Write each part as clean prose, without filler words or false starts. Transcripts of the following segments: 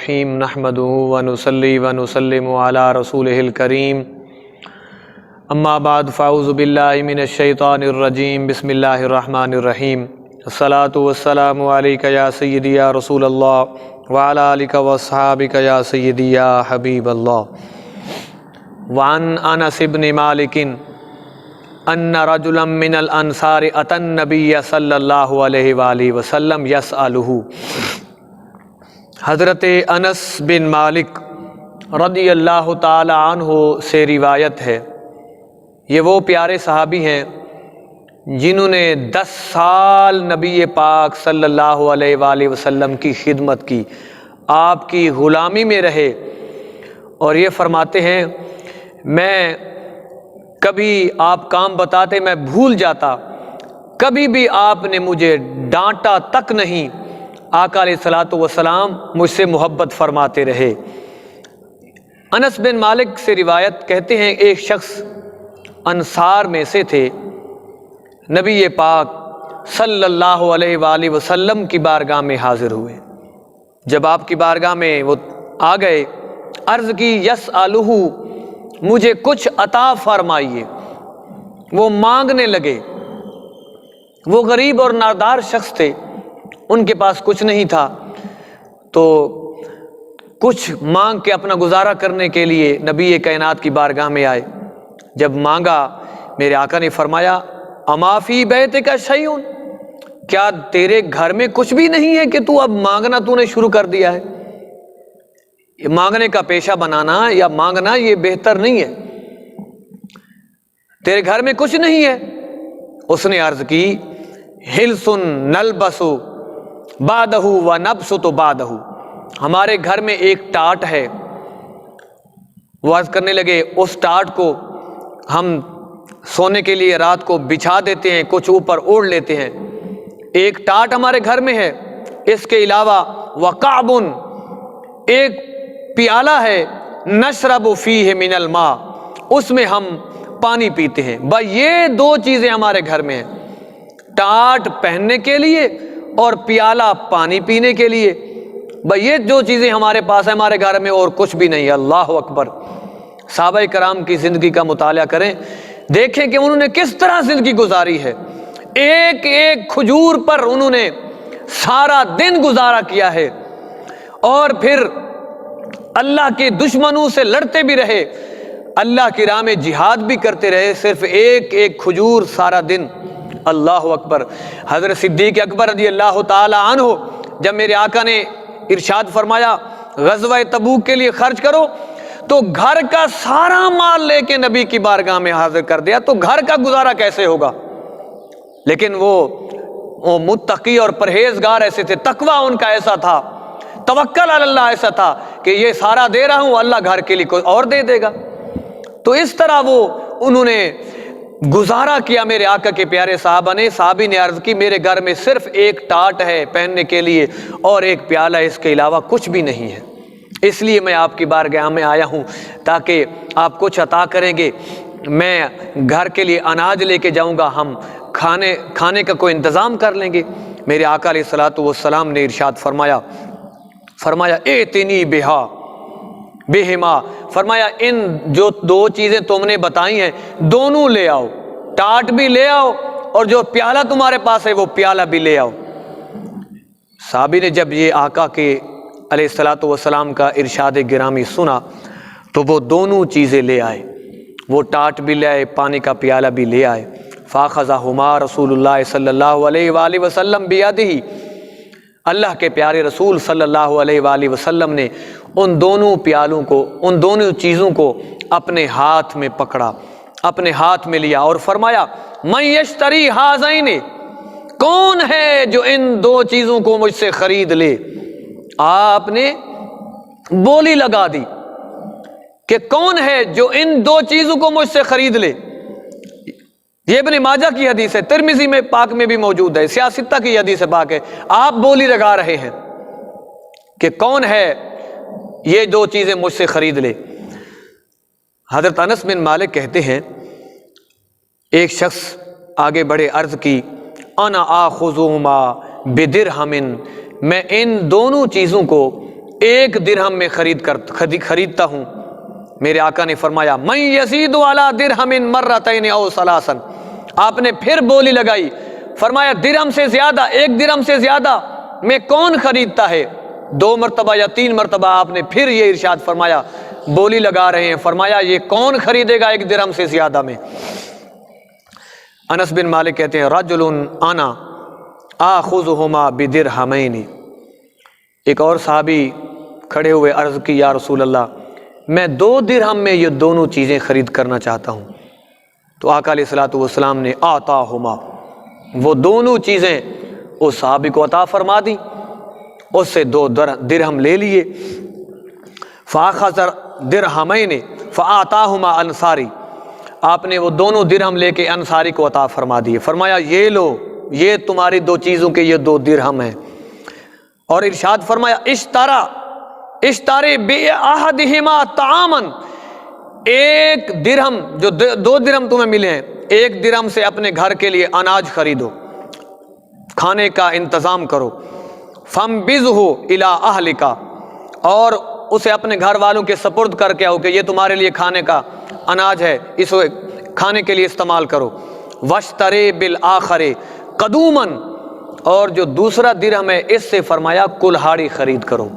الرحیم نحمدہ ونصلی ونسلم علی رسولہ الکریم اما بعد فاعوذ باللہ من الشیطان الرجیم بسم اللہ الرحمن الرحیم الصلاۃ والسلام علیک یا سیدی یا رسول اللہ وعلی آلک واصحابک یا سیدی یا حبیب اللہ۔ وعن انس بن مالک ان رجلا من الانصار اتى النبی صلی اللہ علیہ وآلہ وسلم یسألہ۔ حضرت انس بن مالک رضی اللہ تعالی عنہ سے روایت ہے، یہ وہ پیارے صحابی ہیں جنہوں نے 10 سال نبی پاک صلی اللہ علیہ وآلہ وسلم کی خدمت کی، آپ کی غلامی میں رہے، اور یہ فرماتے ہیں میں کبھی آپ کام بتاتے میں بھول جاتا، کبھی بھی آپ نے مجھے ڈانٹا تک نہیں، آقا علیہ الصلوۃ والسلام مجھ سے محبت فرماتے رہے۔ انس بن مالک سے روایت کہتے ہیں ایک شخص انصار میں سے تھے، نبی پاک صلی اللہ علیہ وآلہ وسلم کی بارگاہ میں حاضر ہوئے۔ جب آپ کی بارگاہ میں وہ آ گئے، عرض کی یسألہ، مجھے کچھ عطا فرمائیے۔ وہ مانگنے لگے، وہ غریب اور نادار شخص تھے، ان کے پاس کچھ نہیں تھا، تو کچھ مانگ کے اپنا گزارا کرنے کے لیے نبی کائنات کی بارگاہ میں آئے۔ جب مانگا، میرے آقا نے فرمایا اما فی بیتک شیء، کیا تیرے گھر میں کچھ بھی نہیں ہے کہ تو اب مانگنا تو نے شروع کر دیا ہے؟ یہ مانگنے کا پیشہ بنانا یا مانگنا یہ بہتر نہیں ہے، تیرے گھر میں کچھ نہیں ہے؟ اس نے عرض کی ہلس نلبس بعدہ ونبسط بعدہ، ہمارے گھر میں ایک ٹاٹ ہے۔ وہ عرض کرنے لگے اس ٹاٹ کو ہم سونے کے لیے رات کو بچھا دیتے ہیں، کچھ اوپر اوڑھ لیتے ہیں، ایک ٹاٹ ہمارے گھر میں ہے۔ اس کے علاوہ وقعب، ایک پیالہ ہے، نشرب فیہ من الماء، اس میں ہم پانی پیتے ہیں۔ بھائی یہ 2 چیزیں ہمارے گھر میں ہیں، ٹاٹ پہننے کے لیے اور پیالہ پانی پینے کے لیے، بھائی یہ 2 چیزیں ہمارے پاس ہیں ہمارے گھر میں، اور کچھ بھی نہیں۔ اللہ اکبر! صحابہ کرام کی زندگی کا مطالعہ کریں، دیکھیں کہ انہوں نے کس طرح زندگی گزاری ہے۔ ایک ایک کھجور پر انہوں نے سارا دن گزارا کیا ہے، اور پھر اللہ کے دشمنوں سے لڑتے بھی رہے، اللہ کی راہ میں جہاد بھی کرتے رہے، صرف ایک ایک کھجور سارا دن۔ اللہ اکبر! حضرت صدیق اکبر رضی اللہ تعالی عنہ جب میرے آقا نے ارشاد فرمایا غزوہ تبوک کے لیے خرچ کرو، تو گھر کا سارا مال لے کے نبی کی بارگاہ میں حاضر کر دیا، تو گھر کا گزارا کیسے ہوگا؟ لیکن وہ متقی اور پرہیزگار ایسے تھے، تقوی ان کا ایسا تھا، توکل علی اللہ ایسا تھا کہ یہ سارا دے رہا ہوں، اللہ گھر کے لیے کوئی اور دے دے گا۔ تو اس طرح انہوں نے گزارا کیا میرے آقا کے پیارے صحابی نے عرض کی میرے گھر میں صرف ایک ٹاٹ ہے پہننے کے لیے اور ایک پیالہ، اس کے علاوہ کچھ بھی نہیں ہے، اس لیے میں آپ کی بارگاہ میں آیا ہوں تاکہ آپ کچھ عطا کریں گے، میں گھر کے لیے اناج لے کے جاؤں گا، ہم کھانے کا کوئی انتظام کر لیں گے۔ میرے آقا علیہ الصلوۃ والسلام نے ارشاد فرمایا ائتنی بہما، فرمایا ان جو 2 چیزیں تم نے بتائی ہیں دونوں لے آؤ، ٹاٹ بھی لے آؤ اور جو پیالہ تمہارے پاس ہے وہ پیالہ بھی لے آؤ۔ صحابی نے جب یہ آقا کے علیہ الصلوۃ والسلام کا ارشاد گرامی سنا تو وہ دونوں چیزیں لے آئے، وہ ٹاٹ بھی لے آئے، پانی کا پیالہ بھی لے آئے۔ فاخذہما رسول اللہ صلی اللہ علیہ وآلہ وسلم بیدہ، اللہ کے پیارے رسول صلی اللہ علیہ وآلہ وسلم نے ان دونوں پیالوں کو، ان دونوں چیزوں کو اپنے ہاتھ میں پکڑا، اپنے ہاتھ میں لیا اور فرمایا من یشتری ہذین، کون ہے جو ان 2 چیزوں کو مجھ سے خرید لے؟ آپ نے بولی لگا دی کہ کون ہے جو ان 2 چیزوں کو مجھ سے خرید لے۔ یہ ابن ماجہ کی حدیث ہے، ترمذی میں پاک میں بھی موجود ہے، سیاستہ کی حدیث پاک ہے۔ آپ بولی لگا رہے ہیں کہ کون ہے یہ 2 چیزیں مجھ سے خرید لے۔ حضرت انس بن مالک کہتے ہیں ایک شخص آگے بڑھے، عرض کی انا آخذہما بدرہم، میں ان دونوں چیزوں کو 1 درہم میں خریدتا ہوں۔ میرے آقا نے فرمایا من یزید علی درہم مرتین او ثلاثا، آپ نے پھر بولی لگائی، فرمایا درہم سے زیادہ، 1 درہم سے زیادہ میں کون خریدتا ہے؟ 2 مرتبہ یا 3 مرتبہ آپ نے پھر یہ ارشاد فرمایا، بولی لگا رہے ہیں، فرمایا یہ کون خریدے گا 1 درہم سے زیادہ میں؟ انس بن مالک کہتے ہیں رجل انا آخذہما بدرہمین، ایک اور صحابی کھڑے ہوئے عرض کی یا رسول اللہ میں 2 درہم میں یہ دونوں چیزیں خرید کرنا چاہتا ہوں۔ تو آقا علیہ الصلوۃ والسلام نے آتاہما، وہ دونوں چیزیں اس صحابی کو عطا فرما دی، اس سے 2 درہم لے لیے۔ فاخذ درہمین فآتاہما انصاری، آپ نے وہ دونوں درہم لے کے انصاری کو عطا فرما دیے، فرمایا یہ لو، یہ تمہاری 2 چیزوں کے یہ 2 درہم ہیں۔ اور ارشاد فرمایا اشتری بأحدہما طعاما، 1 درہم جو 2 درہم تمہیں ملے ہیں، 1 درہم سے اپنے گھر کے لیے اناج خریدو، کھانے کا انتظام کرو، فانبذہ الی اہلک، اور اسے اپنے گھر والوں کے سپرد کر کے آؤ کہ یہ تمہارے لیے کھانے کا اناج ہے، اسے کھانے کے لیے استعمال کرو۔ واشتری بالآخر قدوما، اور جو دوسرا درہم ہے اس سے فرمایا کلہاڑی خرید کرو،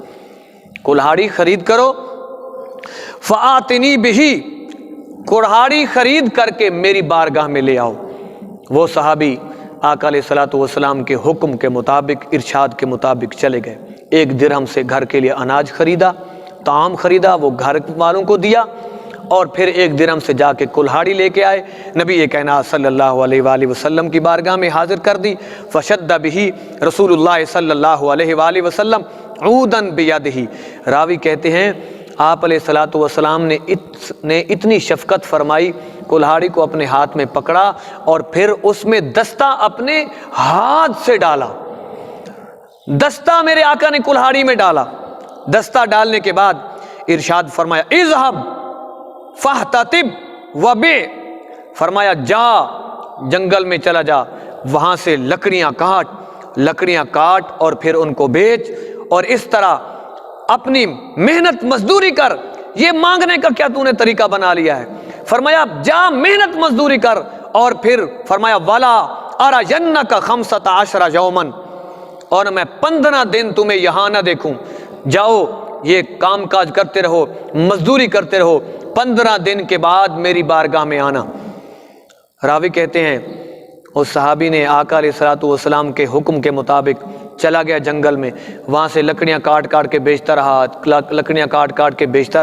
کلہاڑی خرید کرو۔ فآتنی بہ، کلہاڑی خرید کر کے میری بارگاہ میں لے آؤ۔ وہ صحابی آقا علیہ الصلوۃ والسلام کے حکم کے مطابق، ارشاد کے مطابق چلے گئے، 1 درہم سے گھر کے لیے اناج خریدا، طعام خریدا، وہ گھر والوں کو دیا، اور پھر 1 درہم سے جا کے کلہاڑی لے کے آئے، نبی کائنات صلی اللہ علیہ وآلہ وسلم کی بارگاہ میں حاضر کر دی۔ فشد بہ رسول اللہ صلی اللہ علیہ وآلہ وسلم عودا بیدہ، راوی کہتے ہیں آپ علیہ الصلوۃ والسلام نے اتنی شفقت فرمائی، کلہاڑی کو اپنے ہاتھ میں پکڑا اور پھر اس میں دستہ اپنے ہاتھ سے ڈالا، دستہ میرے آقا نے کلہاڑی میں ڈالا۔ دستہ ڈالنے کے بعد ارشاد فرمایا اذهب فاحتطب وبع، فرمایا جا جنگل میں چلا جا، وہاں سے لکڑیاں کاٹ اور پھر ان کو بیچ، اور اس طرح اپنی محنت مزدوری کر۔ یہ مانگنے کا کیا تو نے طریقہ بنا لیا ہے؟ فرمایا جا محنت مزدوری کر، اور پھر فرمایا ولا ارینک 15 یوما، اور میں 15 دن تمہیں یہاں نہ دیکھوں، جاؤ یہ کام کاج کرتے رہو، مزدوری کرتے رہو، 15 دن کے بعد میری بارگاہ میں آنا۔ راوی کہتے ہیں اس صحابی نے آقا علیہ الصلوۃ والسلام کے حکم کے مطابق چلا گیا جنگل میں، وہاں سے لکڑیاں کاٹ کے بیچتا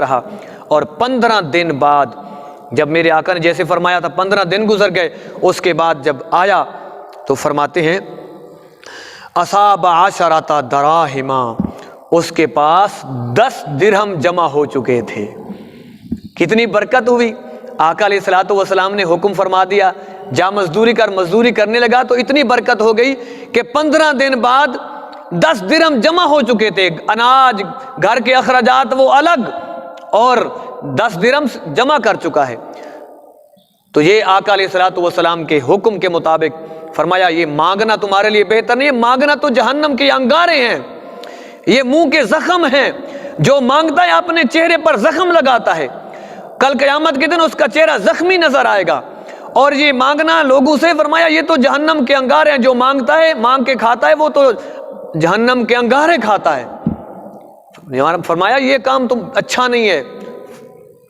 رہا، اور 15 دن بعد جب میرے آقا نے جیسے فرمایا تھا 15 دن گزر گئے، اس کے بعد جب آیا تو فرماتے ہیں اصاب 10 دراہم، اس کے پاس 10 درہم جمع ہو چکے تھے۔ کتنی برکت ہوئی، آقا علیہ الصلوۃ والسلام نے حکم فرما دیا جا مزدوری کر، مزدوری کرنے لگا تو اتنی برکت ہو گئی کہ 15 دن بعد 10 درہم جمع ہو چکے تھے، اناج گھر کے اخراجات وہ الگ، اور 10 درہم جمع کر چکا ہے۔ تو یہ آقا علیہ الصلوۃ والسلام کے حکم کے مطابق فرمایا یہ مانگنا تمہارے لیے بہتر نہیں ہے، مانگنا تو جہنم کے انگارے ہیں، یہ منہ کے زخم ہیں، جو مانگتا ہے اپنے چہرے پر زخم لگاتا ہے، کل قیامت کے دن اس کا چہرہ زخمی نظر آئے گا۔ اور یہ مانگنا لوگوں سے، فرمایا یہ تو جہنم کے انگارے ہیں، جو مانگتا ہے مانگ کے کھاتا ہے وہ تو جہنم کے انگارے کھاتا ہے۔ فرمایا یہ کام تم اچھا نہیں ہے،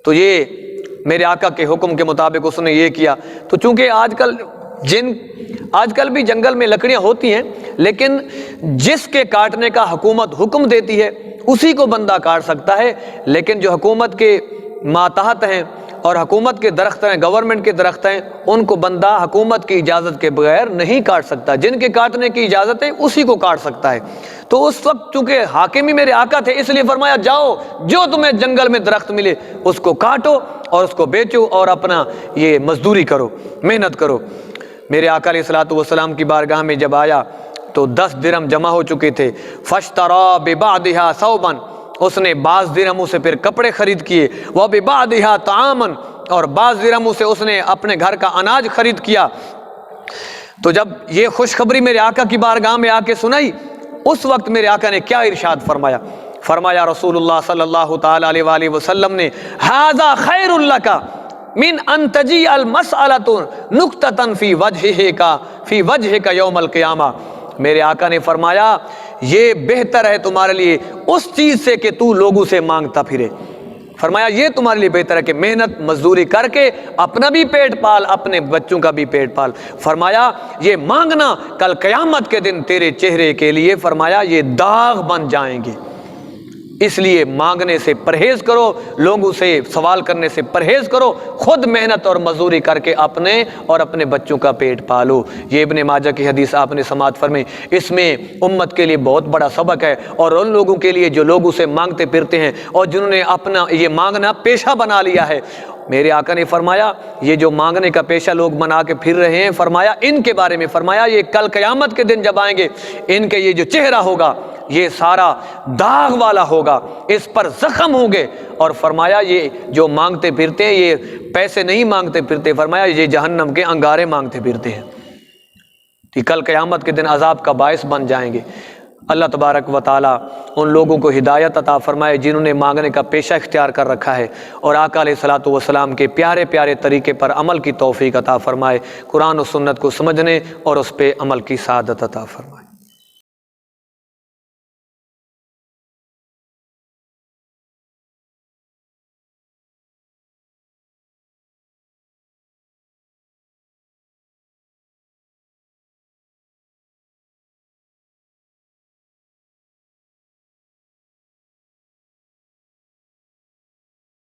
تو یہ میرے آقا کے حکم کے مطابق اس نے یہ کیا۔ تو چونکہ آج کل بھی جنگل میں لکڑیاں ہوتی ہیں، لیکن جس کے کاٹنے کا حکومت حکم دیتی ہے اسی کو بندہ کاٹ سکتا ہے، لیکن جو حکومت کے ماتحت ہیں اور حکومت کے درخت ہیں، گورنمنٹ کے درخت ہیں، ان کو بندہ حکومت کی اجازت کے بغیر نہیں کاٹ سکتا، جن کے کاٹنے کی اجازت ہے اسی کو کاٹ سکتا ہے۔ تو اس وقت چونکہ حاکم ہی میرے آقا تھے، اس لیے فرمایا جاؤ جو تمہیں جنگل میں درخت ملے اس کو کاٹو اور اس کو بیچو اور اپنا یہ مزدوری کرو، محنت کرو۔ میرے آقا علیہ الصلوۃ والسلام کی بارگاہ میں جب آیا تو 10 درہم جمع ہو چکے تھے۔ فاشترا ببعضها ثوبا، اس نے بعض درہموں سے پھر کپڑے خرید کیے، وببعضها طعاما، اور بعض درہموں سے اس نے اپنے گھر کا اناج خرید کیا۔ تو جب یہ خوشخبری میرے آقا کی بارگاہ میں آ کے سنائی، اس وقت میرے آقا نے کیا ارشاد فرمایا؟ فرمایا رسول اللہ صلی اللہ تعالی علیہ وآلہ وسلم نے ھذا خیر لک من ان تجیء المسألۃ نکتۃ فی وجہک یوم القیامہ، میرے آقا نے فرمایا یہ بہتر ہے تمہارے لیے اس چیز سے کہ تو لوگوں سے مانگتا پھرے۔ فرمایا یہ تمہارے لیے بہتر ہے کہ محنت مزدوری کر کے اپنا بھی پیٹ پال، اپنے بچوں کا بھی پیٹ پال۔ فرمایا یہ مانگنا کل قیامت کے دن تیرے چہرے کے لیے فرمایا یہ داغ بن جائیں گے، اس لیے مانگنے سے پرہیز کرو، لوگوں سے سوال کرنے سے پرہیز کرو، خود محنت اور مزدوری کر کے اپنے اور اپنے بچوں کا پیٹ پالو۔ یہ ابن ماجہ کی حدیث آپ نے سماعت فرمائی، اس میں امت کے لیے بہت بڑا سبق ہے، اور ان لوگوں کے لیے جو لوگوں سے مانگتے پھرتے ہیں اور جنہوں نے اپنا یہ مانگنا پیشہ بنا لیا ہے۔ میرے آقا نے فرمایا یہ جو مانگنے کا پیشہ لوگ بنا کے پھر رہے ہیں، فرمایا ان کے بارے میں فرمایا یہ کل قیامت کے دن جب آئیں گے ان کے یہ جو چہرہ ہوگا یہ سارا داغ والا ہوگا، اس پر زخم ہوں گے، اور فرمایا یہ جو مانگتے پھرتے ہیں یہ پیسے نہیں مانگتے پھرتے، فرمایا یہ جہنم کے انگارے مانگتے پھرتے ہیں، کہ کل قیامت کے دن عذاب کا باعث بن جائیں گے۔ اللہ تبارک و تعالی ان لوگوں کو ہدایت عطا فرمائے جنہوں نے مانگنے کا پیشہ اختیار کر رکھا ہے، اور آقا علیہ الصلوۃ والسلام کے پیارے پیارے طریقے پر عمل کی توفیق عطا فرمائے، قرآن و سنت کو سمجھنے اور اس پہ عمل کی سعادت عطا فرمائے۔